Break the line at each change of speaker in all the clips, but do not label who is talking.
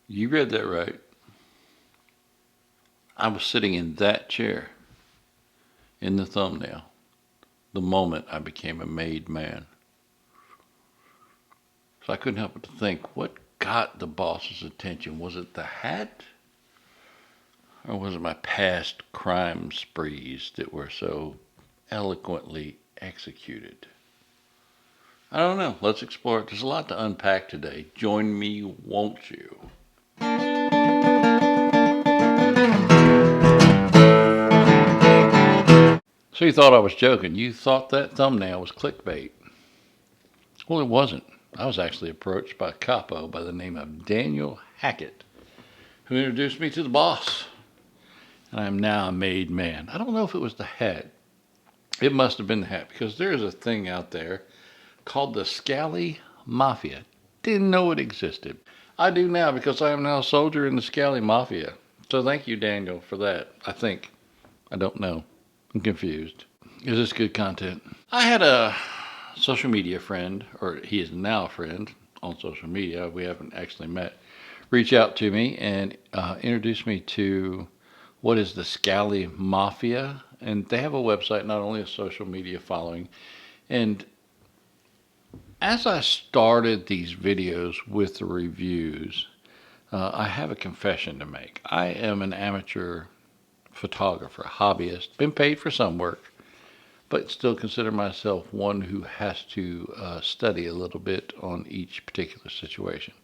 You read that right. I was sitting in that chair in the thumbnail the moment I became a made man. So I couldn't help but to think, what got the boss's attention? Was it the hat? Or was it my past crime sprees that were so eloquently executed? I don't know. Let's explore it. There's a lot to unpack today. Join me, won't you? So you thought I was joking. You thought that thumbnail was clickbait. Well, it wasn't. I was actually approached by a capo by the name of Daniel Hackett, who introduced me to the boss. And I am now a made man. I don't know if it was the hat. It must have been the hat, because there is a thing out there called the Scally Mafia. Didn't know it existed. I do now, because I am now a soldier in the Scally Mafia. So thank you, Daniel, for that. I think. I don't know. I'm confused. Is this good content? I had a social media friend, or he is now a friend on social media. We haven't actually met. Reach out to me and introduce me to what is the Scally Mafia. And they have a website, not only a social media following. And as I started these videos with the reviews, I have a confession to make. I am an amateur photographer, hobbyist, been paid for some work, but still consider myself one who has to study a little bit on each particular situation.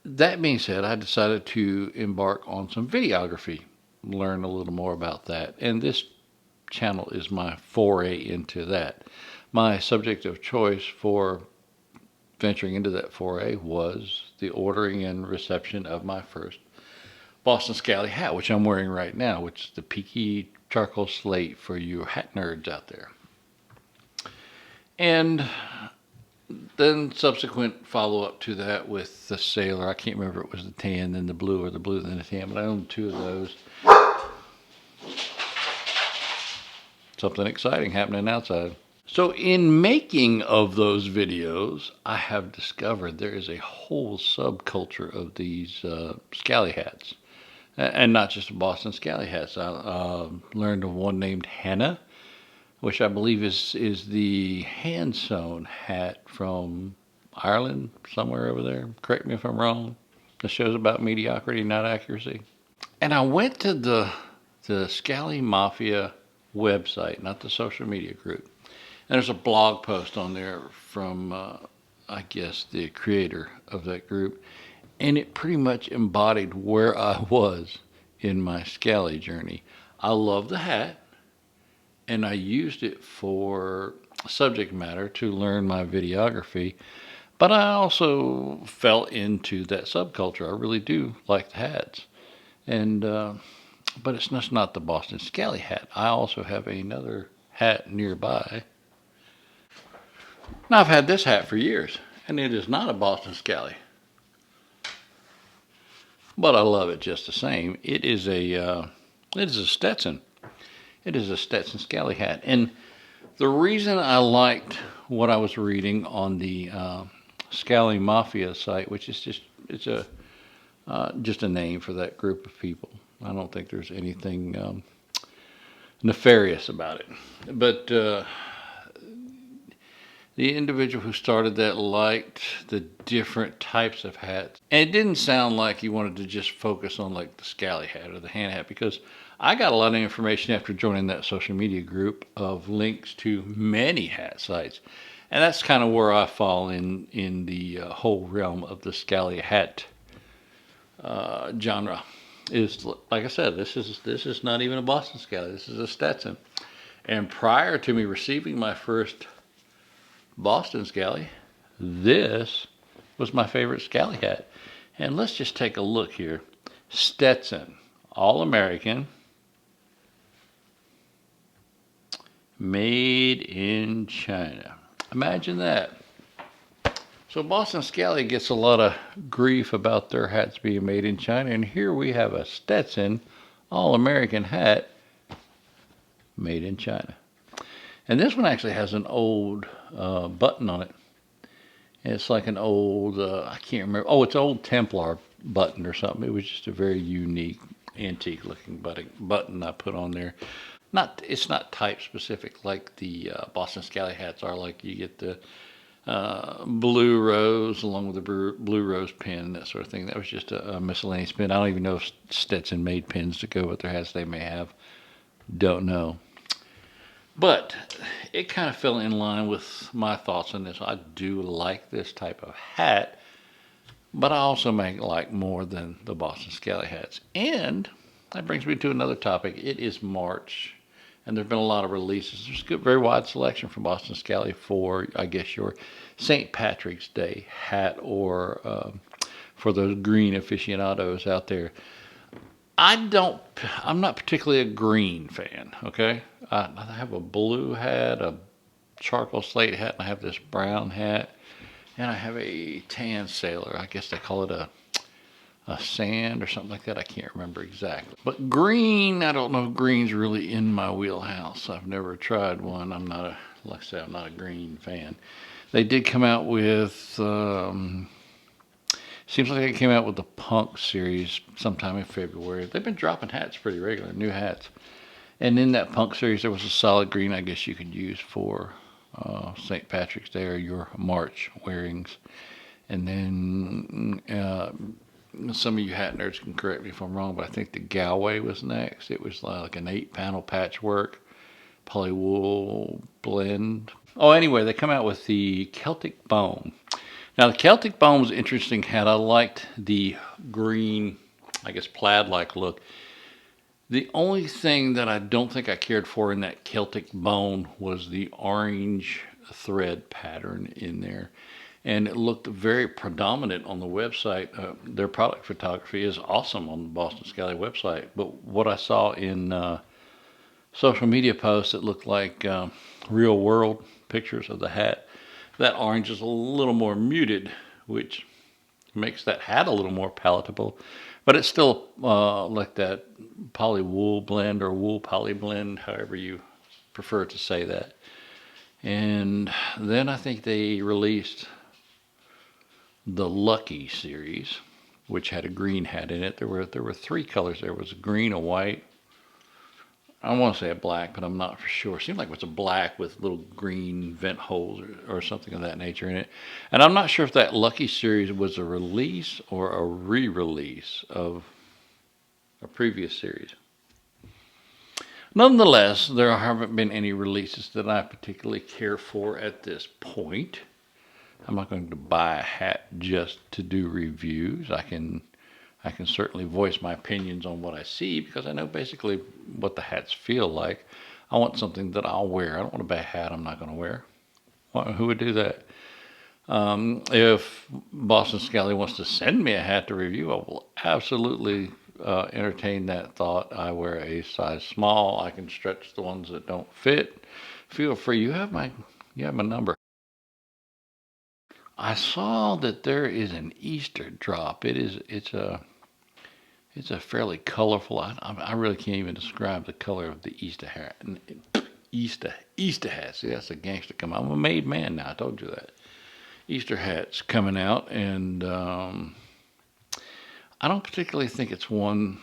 That being said, I decided to embark on some videography, learn a little more about that, and this channel is my foray into that. My subject of choice for venturing into that foray was the ordering and reception of my first Boston Scally hat, which I'm wearing right now, which is the peaky charcoal slate for you hat nerds out there. And then subsequent follow-up to that with the sailor. I can't remember if it was the tan, then the blue, or the blue, then the tan, but I own two of those. Something exciting happening outside. So in making of those videos, I have discovered there is a whole subculture of these Scally hats. And not just the Boston Scally hats. I learned of one named Hannah, which I believe is the hand-sewn hat from Ireland, somewhere over there. Correct me if I'm wrong. The show's about mediocrity, not accuracy. And I went to the Scally Mafia website, not the social media group. And there's a blog post on there from, I guess, the creator of that group. And it pretty much embodied where I was in my Scally journey. I love the hat, and I used it for subject matter to learn my videography. But I also fell into that subculture. I really do like the hats. And but it's just not the Boston Scally hat. I also have another hat nearby. Now, I've had this hat for years, and it is not a Boston Scally. But I love it just the same. It is a Stetson. It is a Stetson Scally hat. And the reason I liked what I was reading on the Scally Mafia site, which is just a name for that group of people. I don't think there's anything nefarious about it. But the individual who started that liked the different types of hats. And it didn't sound like he wanted to just focus on like the Scally hat or the hand hat, because I got a lot of information after joining that social media group of links to many hat sites. And that's kind of where I fall in the whole realm of the Scally hat genre. Is, like I said, this is not even a Boston Scally. This is a Stetson. And prior to me receiving my first Boston Scally, this was my favorite Scally hat. And let's just take a look here. Stetson, all American, made in China. Imagine that. So Boston Scally gets a lot of grief about their hats being made in China, and here we have a Stetson, all American hat, made in China. And this one actually has an old button on it. It's like an old, I can't remember. Oh, it's old Templar button or something. It was just a very unique, antique looking button I put on there. It's not type specific like the Boston Scally hats are. Like you get the blue rose along with the blue rose pin, that sort of thing. That was just a miscellaneous pin. I don't even know if Stetson made pins to go with their hats. They may have. Don't know. But it kind of fell in line with my thoughts on this. I do like this type of hat, but I also may like more than the Boston Scally hats. And that brings me to another topic. It is March, and there have been a lot of releases. There's a good, very wide selection from Boston Scally for, I guess, your St. Patrick's Day hat, or for those green aficionados out there. I'm not particularly a green fan, okay? I have a blue hat, a charcoal slate hat, and I have this brown hat, and I have a tan sailor. I guess they call it a sand or something like that. I can't remember exactly. But green, I don't know if green's really in my wheelhouse. I've never tried one. Like I said, I'm not a green fan. They did come out with, seems like they came out with the Punk series sometime in February. They've been dropping hats pretty regular, new hats. And in that Punk series, there was a solid green I guess you could use for St. Patrick's Day or your March wearings. And then some of you hat nerds can correct me if I'm wrong, but I think the Galway was next. It was like an 8-panel patchwork polywool blend. Oh, anyway, they come out with the Celtic Bone. Now, the Celtic Bone was an interesting hat. I liked the green, I guess, plaid-like look. The only thing that I don't think I cared for in that Celtic Bone was the orange thread pattern in there. And it looked very predominant on the website. Their product photography is awesome on the Boston Scally website. But what I saw in social media posts, it looked like real world pictures of the hat. That orange is a little more muted, which makes that hat a little more palatable. But it's still like that poly wool blend or wool poly blend, however you prefer to say that. And then I think they released the Lucky series, which had a green hat in it. There were 3 colors. There was a green, a white, I want to say a black, but I'm not for sure. It seemed like it was a black with little green vent holes or something of that nature in it. And I'm not sure if that Lucky series was a release or a re-release of a previous series. Nonetheless, there haven't been any releases that I particularly care for at this point. I'm not going to buy a hat just to do reviews. I can certainly voice my opinions on what I see because I know basically what the hats feel like. I want something that I'll wear. I don't want to buy a hat I'm not going to wear. Who would do that? If Boston Scally wants to send me a hat to review, I will absolutely entertain that thought. I wear a size small. I can stretch the ones that don't fit. Feel free. You have my number. I saw that there is an Easter drop. It's a fairly colorful. I really can't even describe the color of the Easter hat. Easter hats. See, that's a gangster come out. I'm a made man now. I told you that. Easter hats coming out, and I don't particularly think it's one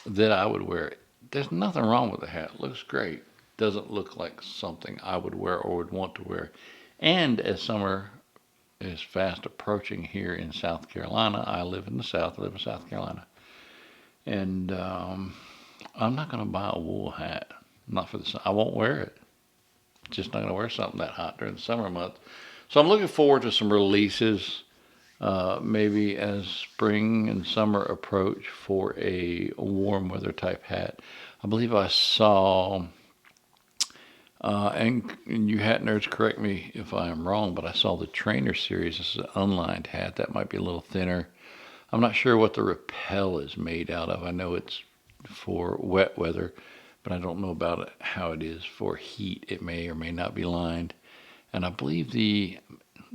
that I would wear. There's nothing wrong with the hat. It looks great. Doesn't look like something I would wear or would want to wear. And as summer is fast approaching here in South Carolina, I live in the South. I live in South Carolina. And I'm not going to buy a wool hat. Not for the sun. I won't wear it. Just not going to wear something that hot during the summer months. So I'm looking forward to some releases, maybe as spring and summer approach for a warm weather type hat. I believe I saw, and you hat nerds correct me if I am wrong, but I saw the Trainer series. This is an unlined hat that might be a little thinner. I'm not sure what the rappel is made out of. I know it's for wet weather, but I don't know about it, how it is for heat. It may or may not be lined. And I believe the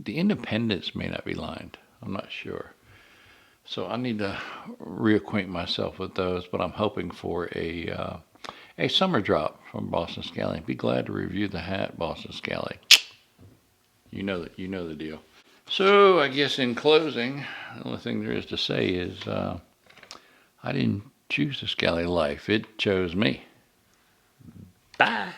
Independence may not be lined. I'm not sure. So I need to reacquaint myself with those, but I'm hoping for a summer drop from Boston Scally. Be glad to review the hat, Boston Scally. You know the deal. So I guess in closing, the only thing there is to say is I didn't choose the Scally life. It chose me. Bye.